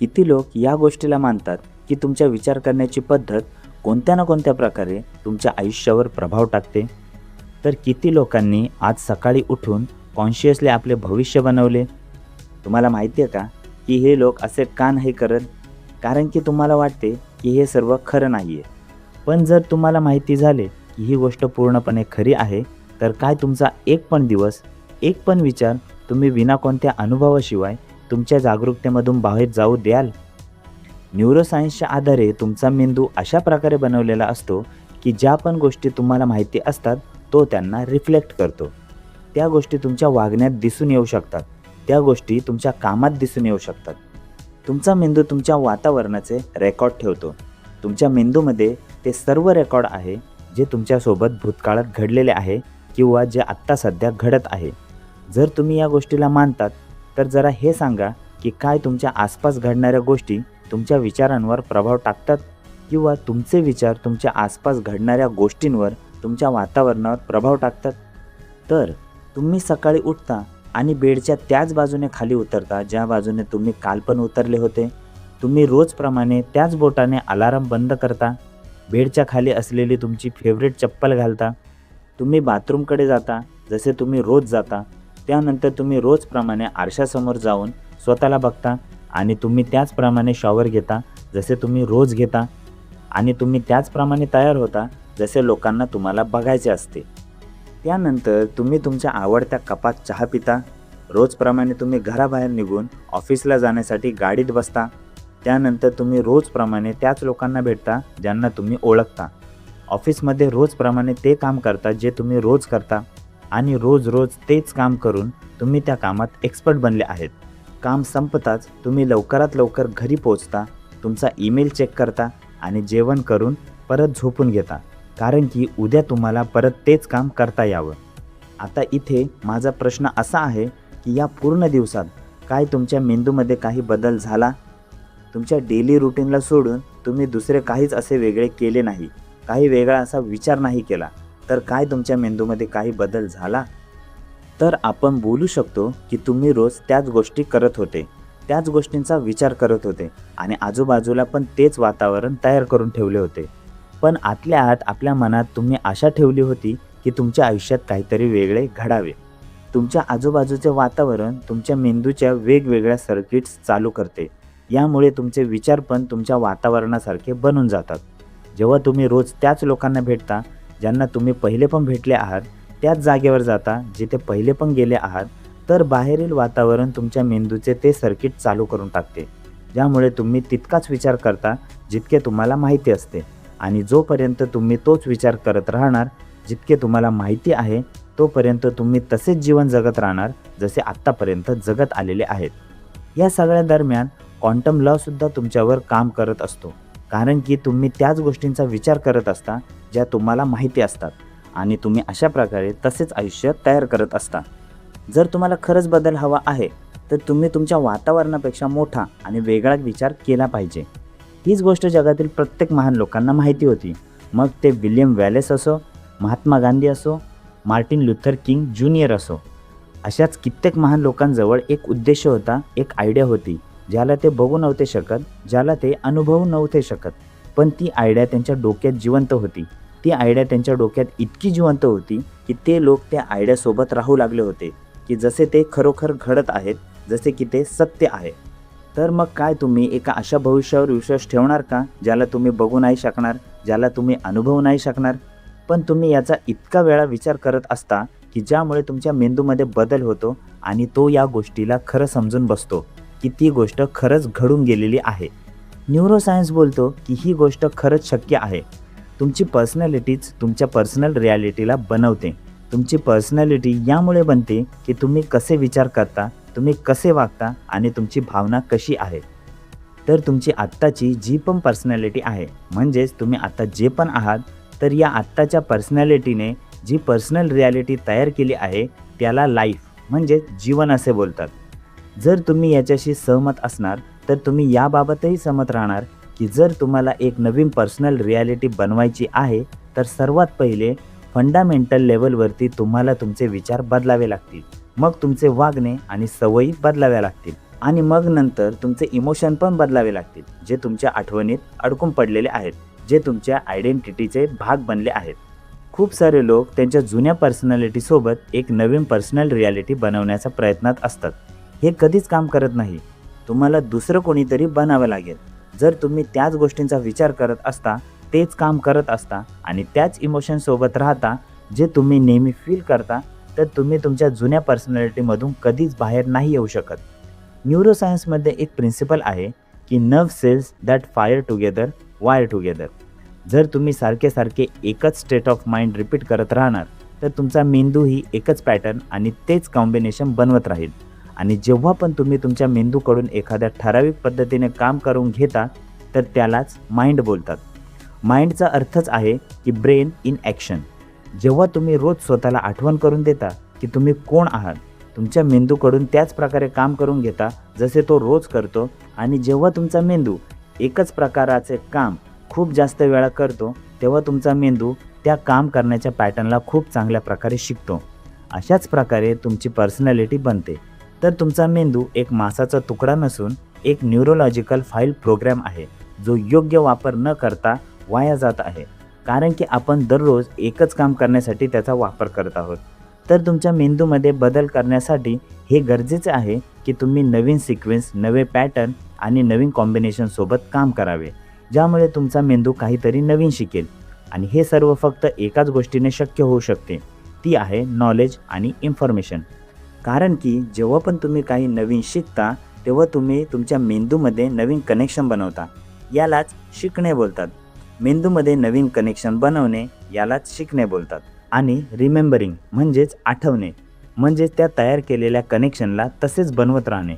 किती लोक या गोष्टीला मानतात की तुमच्या विचार करण्याची पद्धत कोणत्या ना कोणत्या प्रकारे तुमच्या आयुष्यावर प्रभाव टाकते? तर किती लोकांनी आज सकाळी उठून कॉन्शियसली आपले भविष्य बनवले? तुम्हाला माहिती आहे का की हे लोक असे का नाही करत? कारण की तुम्हाला वाटते की हे सर्व खरं नाही आहे. पण जर तुम्हाला माहिती झाले की ही गोष्ट पूर्णपणे खरी आहे, तर काय तुमचा एक पण दिवस, एक पण विचार तुम्ही विना कोणत्या अनुभवाशिवाय तुमच्या जागरूकतेमधून बाहेर जाऊ द्याल? न्यूरोसायन्सच्या आधारे तुमचा मेंदू अशा प्रकारे बनवलेला असतो की ज्या पण गोष्टी तुम्हाला माहिती असतात तो त्यांना रिफ्लेक्ट करतो. त्या गोष्टी तुमच्या वागण्यात दिसून येऊ शकतात, त्या गोष्टी तुमच्या कामात दिसून येऊ शकतात. तुमचा मेंदू तुमच्या वातावरणाचे रेकॉर्ड ठेवतो. तुमच्या मेंदूमध्ये ते सर्व रेकॉर्ड आहे जे तुमच्यासोबत भूतकाळात घडलेले आहे किंवा जे आत्ता सध्या घडत आहे. जर तुम्ही या गोष्टीला मानतात तर जरा हे सांगा की काय तुमच्या आसपास घडणाऱ्या गोष्टी तुमच्या विचारांवर प्रभाव टाकतात किंवा तुमचे विचार तुमच्या आसपास घडणाऱ्या गोष्टींवर, तुमच्या वातावरणावर प्रभाव टाकतात? तर तुम्ही सकाळी उठता आणि बेडच्या त्याच बाजूने खाली उतरता ज्या बाजूने तुम्ही काल पण उतरले होते. तुम्ही रोजप्रमाणे त्याच बोटाने अलार्म बंद करता. बेडच्या खाली असलेली तुमची फेवरेट चप्पल घालता. तुम्ही बाथरूमकडे जाता जसे तुम्ही रोज जाता. त्यानंतर तुम्ही रोजप्रमाणे आरशासमोर जाऊन स्वतःला बघता आणि तुम्ही त्याचप्रमाणे शॉवर घेता जसे तुम्ही रोज घेता. आणि तुम्ही त्याचप्रमाणे तयार होता जसे लोकांना तुम्हाला बघायचे असते. त्यानंतर तुम्ही तुमच्या आवडत्या कपात चहा पिता. रोजप्रमाणे तुम्ही घराबाहेर निघून ऑफिसला जाण्यासाठी गाडीत बसता. त्यानंतर तुम्ही रोजप्रमाणे त्याच लोकांना भेटता ज्यांना तुम्ही ओळखता. ऑफिसमध्ये रोजप्रमाणे ते काम करता जे तुम्ही रोज करता आणि रोज तेच काम करून तुम्ही त्या कामात एक्सपर्ट बनले आहेत. काम संपताच तुम्ही लवकरात लवकर घरी पोहोचता, तुमचा ईमेल चेक करता आणि जेवण करून परत झोपून घेता, कारण की उद्या तुम्हाला परत तेच काम करता यावं. आता इथे माझा प्रश्न असा आहे की या पूर्ण दिवसात काय तुमच्या मेंदूमध्ये काही बदल झाला? तुमच्या डेली रुटीनला सोडून तुम्ही दुसरे काहीच असे वेगळे केले नाही, काही वेगळा असा विचार नाही केला, तर काय तुमच्या मेंदूमध्ये काही बदल झाला? तर आपण बोलू शकतो की तुम्ही रोज त्याच गोष्टी करत होते, त्याच गोष्टींचा विचार करत होते आणि आजूबाजूला पण तेच वातावरण तयार करून ठेवले होते. पण आतल्या आत आपल्या मनात तुम्ही आशा ठेवली होती की तुमच्या आयुष्यात काहीतरी वेगळे घडावे. तुमच्या आजूबाजूचे वातावरण तुमच्या मेंदूच्या वेगवेगळ्या सर्किट्स चालू करते. यामुळे तुमचे विचार पण तुमच्या वातावरणासारखे बनून जातात. जेव्हा तुम्ही रोज त्याच लोकांना भेटता ज्यांना तुम्ही पहिले पण भेटले आहात, त्याच जागेवर जाता जिथे पहिले पण गेले आहात, तर बाहेरील वातावरण तुमच्या मेंदूचे ते सर्किट चालू करून टाकते, ज्यामुळे तुम्ही तितकाच विचार करता जितके तुम्हाला माहिती असते. आणि जोपर्यंत तुम्ही तोच विचार करत राहणार जितके तुम्हाला माहिती आहे, तोपर्यंत तुम्ही तसेच जीवन जगत राहणार जसे आत्तापर्यंत जगत आलेले आहेत. या सगळ्या दरम्यान क्वांटम लॉसुद्धा तुमच्यावर काम करत असतो, कारण की तुम्ही त्याच गोष्टींचा विचार करत असता ज्या तुम्हाला माहिती असतात आणि तुम्ही अशा प्रकारे तसेच आयुष्य तयार करत असता. जर तुम्हाला खरंच बदल हवा आहे तर तुम्ही तुमच्या वातावरणापेक्षा मोठा आणि वेगळा विचार केला पाहिजे. हीच गोष्ट जगातील प्रत्येक महान लोकांना माहिती होती. मग ते विल्यम वॅलेस असो, महात्मा गांधी असो, मार्टिन लुथर किंग ज्युनियर असो, अशाच कित्येक महान लोकांजवळ एक उद्देश होता, एक आयडिया होती, ज्याला ते बघू नव्हते शकत, ज्याला ते अनुभवू नव्हते शकत. पण ती आयडिया त्यांच्या डोक्यात जिवंत होती. ती आयडिया त्यांच्या डोक्यात इतकी जिवंत होती की ते लोक त्या आयडियासोबत राहू लागले होते की जसे ते खरोखर घडत आहेत, जसे की ते सत्य आहे. तर मग काय तुम्ही एका अशा भविष्यावर विश्वास ठेवणार का ज्याला तुम्ही बघू नाही शकणार, ज्याला तुम्ही अनुभवू नाही शकणार? पण तुम्ही याचा इतका वेळा विचार करत असता की ज्यामुळे तुमच्या मेंदूमध्ये बदल होतो आणि तो या गोष्टीला खरं समजून बसतो की ती गोष्ट खरंच घडून गेलेली आहे. न्यूरोसायन्स बोलतो की ही गोष्ट खरंच शक्य आहे. तुमची पर्सनॅलिटीच तुमच्या पर्सनल रिॲलिटीला बनवते. तुमची पर्सनॅलिटी यामुळे बनते की तुम्ही कसे विचार करता, तुम्ही कसे वागता आणि तुमची भावना कशी आहे. तर तुमची आत्ताची जी पण पर्सनॅलिटी आहे, म्हणजेच तुम्ही आता जे पण आहात, तर या आत्ताच्या पर्सनॅलिटीने जी पर्सनल रिॲलिटी तयार केली आहे त्याला लाईफ म्हणजे जीवन असे बोलतात. जर तुम्ही याच्याशी सहमत असणार तर तुम्ही याबाबतही सहमत राहणार की जर तुम्हाला एक नवीन पर्सनल रिॲलिटी बनवायची आहे तर सर्वात पहिले फंडामेंटल लेवलवरती तुम्हाला तुमचे विचार बदलावे लागतील. मग तुमचे वागणे आणि सवयी बदलाव्या लागतील आणि मग नंतर तुमचे इमोशन पण बदलावे लागतील, जे तुमच्या आठवणीत अडकून पडलेले आहेत, जे तुमच्या आयडेंटिटीचे भाग बनले आहेत. खूप सारे लोक त्यांच्या जुन्या पर्सनॅलिटीसोबत एक नवीन पर्सनल रियालिटी बनवण्याच्या प्रयत्नात असतात. हे कधीच काम करत नाही. तुम्हाला दुसरं कोणीतरी बनावं लागेल. जर तुम्ही त्याच गोष्टींचा विचार करत असता, तेच काम करत असता आणि त्याच इमोशनसोबत राहता जे तुम्ही नेहमी फील करता, तर तुम्ही तुमच्या जुन्या पर्सनॅलिटीमधून कधीच बाहेर नाही येऊ शकत. न्यूरोसायन्समध्ये एक प्रिन्सिपल आहे की nerve cells that fire together wire together. जर तुम्ही सारखे एकच स्टेट ऑफ माइंड रिपीट करत राहणार, तर तुमचा मेंदूही एकच पॅटर्न आणि तेच कॉम्बिनेशन बनवत राहील. आणि जेव्हा पण तुम्ही तुमच्या मेंदूकडून एखाद्या ठराविक पद्धतीने काम करून घेता, तर त्यालाच माइंड बोलतात. माइंडचा अर्थच आहे की ब्रेन इन ॲक्शन. जेव्हा तुम्ही रोज स्वतःला आठवण करून देता की तुम्ही कोण आहात, तुमच्या मेंदूकडून त्याच प्रकारे काम करून घेता जसे तो रोज करतो. आणि जेव्हा तुमचा मेंदू एकच प्रकाराचे काम खूप जास्त वेळा करतो, तेव्हा तुमचा मेंदू त्या काम करण्याच्या पॅटर्नला खूप चांगल्या प्रकारे शिकतो. अशाच प्रकारे तुमची पर्सनॅलिटी बनते. तर तुमचा मेंदू एक मांसाचा तुकडा नसून एक न्यूरोलॉजिकल फाईल प्रोग्राम आहे, जो योग्य वापर न करता वाया जात आहे, कारण की आपण दररोज एकच काम करण्यासाठी त्याचा वापर करत आहोत. तर तुमच्या मेंदूमध्ये बदल करण्यासाठी हे गरजेचे आहे की तुम्ही नवीन सिक्वेन्स, नवे पॅटर्न आणि नवीन कॉम्बिनेशनसोबत काम करावे, ज्यामुळे तुमचा मेंदू काहीतरी नवीन शिकेल. आणि हे सर्व फक्त एकाच गोष्टीने शक्य होऊ शकते, ती आहे नॉलेज आणि इन्फॉर्मेशन. कारण की जेव्हा पण तुम्ही काही नवीन शिकता, तेव्हा तुम्ही तुमच्या मेंदूमध्ये नवीन कनेक्शन बनवता. यालाच शिकणे बोलतात. मेंदूमध्ये नवीन कनेक्शन बनवणे यालाच शिकणे बोलतात. आणि रिमेंबरिंग म्हणजेच आठवणे, म्हणजेच त्या तयार केलेल्या कनेक्शनला तसेच बनवत राहणे.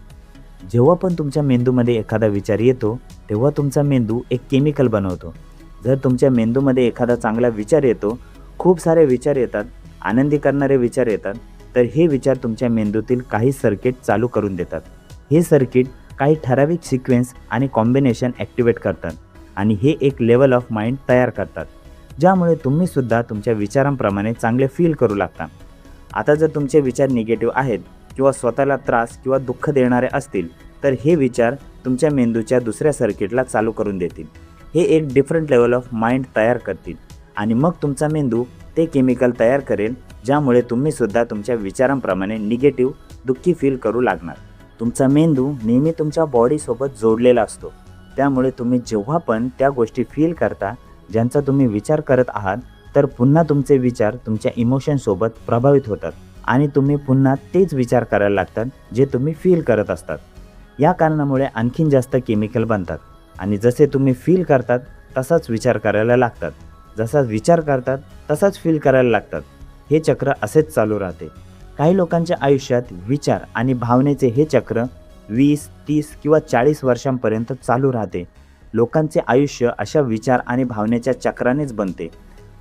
जेव्हा पण तुमच्या मेंदूमध्ये एखादा विचार येतो, तेव्हा तुमचा मेंदू एक केमिकल बनवतो. जर तुमच्या मेंदूमध्ये एखादा चांगला विचार येतो, खूप सारे विचार येतात, आनंदी करणारे विचार येतात, तर हे विचार तुमच्या मेंदूतील काही सर्किट चालू करून देतात. हे सर्किट काही ठराविक सिक्वेन्स आणि कॉम्बिनेशन ॲक्टिवेट करतात आणि हे एक लेवल ऑफ माइंड तयार करतात, ज्यामुळे तुम्हीसुद्धा तुमच्या विचारांप्रमाणे चांगले फील करू लागता. आता जर तुमचे विचार निगेटिव्ह आहेत किंवा स्वतःला त्रास किंवा दुःख देणारे असतील, तर हे विचार तुमच्या मेंदूच्या दुसऱ्या सर्किटला चालू करून देतील. हे एक डिफरंट लेवल ऑफ माइंड तयार करतील आणि मग तुमचा मेंदू ते केमिकल तयार करेल, ज्यामुळे तुम्हीसुद्धा तुमच्या विचारांप्रमाणे निगेटिव्ह, दुःखी फील करू लागणार. तुमचा मेंदू नेहमी तुमच्या बॉडीसोबत जोडलेला असतो. त्यामुळे तुम्ही जेव्हा पण त्या गोष्टी फील करता ज्यांचा तुम्ही विचार करत आहात, तर पुन्हा तुमचे विचार तुमच्या इमोशनसोबत प्रभावित होतात आणि तुम्ही पुन्हा तेच विचार करायला लागतात जे तुम्ही फील करत असतात. या कारणामुळे आणखीन जास्त केमिकल बनतात आणि जसे तुम्ही फील करतात तसाच विचार करायला लागतात. जसा विचार करतात तसाच फील करायला लागतात. हे चक्र असेच चालू राहते. काही लोकांच्या आयुष्यात विचार आणि भावनेचे हे चक्र 20, 30 किंवा 40 वर्षांपर्यंत चालू राहते. लोकांचे आयुष्य अशा विचार आणि भावनेच्या चक्रानेच बनते.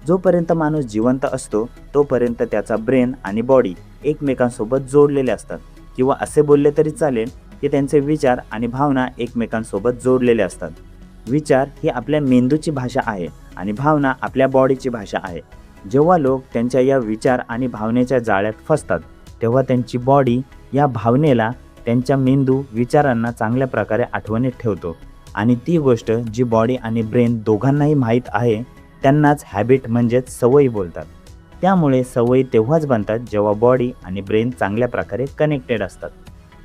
जोपर्यंत माणूस जिवंत असतो, तोपर्यंत त्याचा ब्रेन आणि बॉडी एकमेकांसोबत जोडलेले असतात, किंवा असे बोलले तरी चालेल की त्यांचे विचार आणि भावना एकमेकांसोबत जोडलेले असतात. विचार ही आपल्या मेंदूची भाषा आहे आणि भावना आपल्या बॉडीची भाषा आहे. जेव्हा लोक त्यांच्या या विचार आणि भावनेच्या जाळ्यात फसतात, तेव्हा त्यांची बॉडी या भावनेला त्यांच्या मेंदू विचारांना चांगल्या प्रकारे आठवणीत ठेवतो आणि ती गोष्ट जी बॉडी आणि ब्रेन दोघांनाही माहीत आहे, त्यांनाच हॅबिट म्हणजेच सवयी बोलतात. त्यामुळे सवयी तेव्हाच बनतात जेव्हा बॉडी आणि ब्रेन चांगल्या प्रकारे कनेक्टेड असतात.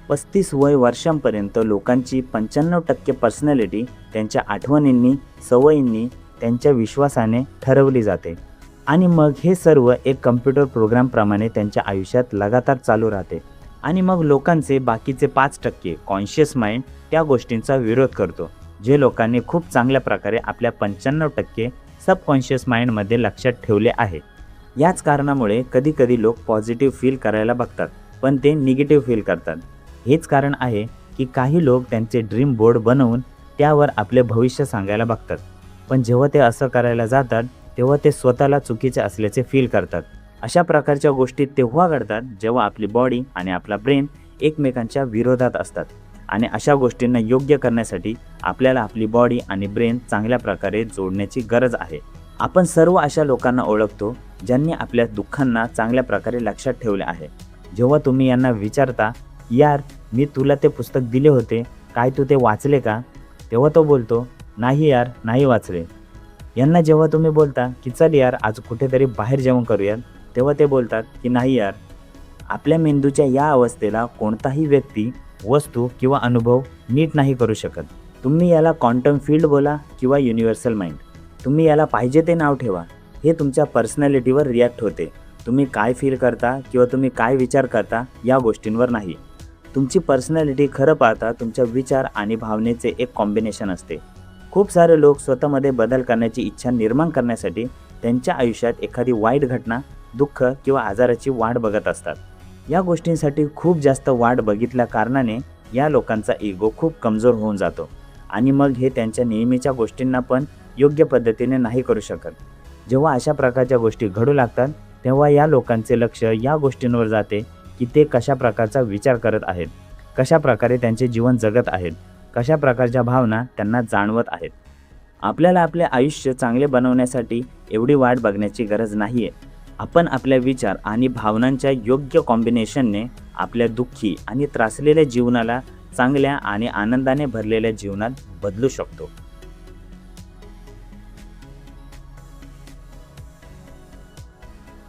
35 वय वर्षांपर्यंत लोकांची 95% पर्सनॅलिटी त्यांच्या आठवणींनी, सवयींनी, त्यांच्या विश्वासाने ठरवली जाते आणि मग हे सर्व एक कम्प्युटर प्रोग्रामप्रमाणे त्यांच्या आयुष्यात लगातार चालू राहते. आणि मग लोकांचे बाकीचे 5% कॉन्शियस माइंड त्या गोष्टींचा विरोध करतो, जे लोकांनी खूप चांगल्या प्रकारे आपल्या 95% सबकॉन्शियस माइंडमध्ये लक्षात ठेवले आहे. याच कारणामुळे कधीकधी लोक पॉझिटिव्ह फील करायला बघतात, पण ते निगेटिव्ह फील करतात. हेच कारण आहे की काही लोक त्यांचे ड्रीम बोर्ड बनवून त्यावर आपले भविष्य सांगायला बघतात, पण जेव्हा ते असं करायला जातात तेव्हा ते स्वतःला चुकीचे असल्याचे फील करतात. अशा प्रकारच्या गोष्टी तेव्हा घडतात जेव्हा आपली बॉडी आणि आपला ब्रेन एकमेकांच्या विरोधात असतात. आणि अशा गोष्टींना योग्य करण्यासाठी आपल्याला आपली बॉडी आणि ब्रेन चांगल्या प्रकारे जोडण्याची गरज आहे. आपण सर्व अशा लोकांना ओळखतो ज्यांनी आपल्या दुःखांना चांगल्या प्रकारे लक्षात ठेवले आहे. जेव्हा तुम्ही यांना विचारता, यार मी तुला ते पुस्तक दिले होते, काय तू ते वाचले का? तेव्हा तो बोलतो, नाही यार, नाही वाचले. यांना जेव्हा तुम्ही बोलता की चल यार आज कुठेतरी बाहेर जेवण करूयात, तेव्हा ते बोलतात की नाही यार. आपल्या मेंदूच्या या अवस्थेला कोणताही व्यक्ती, वस्तू किंवा अनुभव नीट नाही करू शकत. तुम्ही याला क्वांटम फील्ड बोला किंवा युनिव्हर्सल माइंड. तुम्ही याला पाहिजे ते नाव ठेवा. हे तुमच्या पर्सनॅलिटीवर रिॲक्ट होते. तुम्ही काय फील करता किंवा तुम्ही काय विचार करता या गोष्टींवर नाही. तुमची पर्सनॅलिटी खरं पाहता तुमच्या विचार आणि भावनेचे एक कॉम्बिनेशन असते. खूप सारे लोक स्वतःमध्ये बदल करण्याची इच्छा निर्माण करण्यासाठी त्यांच्या आयुष्यात एखादी वाईट घटना, दुःख किंवा आजाराची वाट बघत असतात. या गोष्टींसाठी खूप जास्त वाट बघितल्या कारणाने या लोकांचा इगो खूप कमजोर होऊन जातो आणि मग हे त्यांच्या नेहमीच्या गोष्टींना पण योग्य पद्धतीने नाही करू शकत. जेव्हा अशा प्रकारच्या गोष्टी घडू लागतात तेव्हा या लोकांचे लक्ष या गोष्टींवर जाते की ते कशा प्रकारचा विचार करत आहेत, कशा प्रकारे त्यांचे जीवन जगत आहेत, कशा प्रकारच्या भावना त्यांना जाणवत आहेत. आपल्याला आपले आयुष्य चांगले बनवण्यासाठी एवढी वाट बघण्याची गरज नाही आहे. आपण आपल्या विचार आणि भावनांच्या योग्य कॉम्बिनेशनने आपल्या दुःखी आणि त्रासलेल्या जीवनाला चांगल्या आणि आनंदाने भरलेल्या जीवनात बदलू शकतो.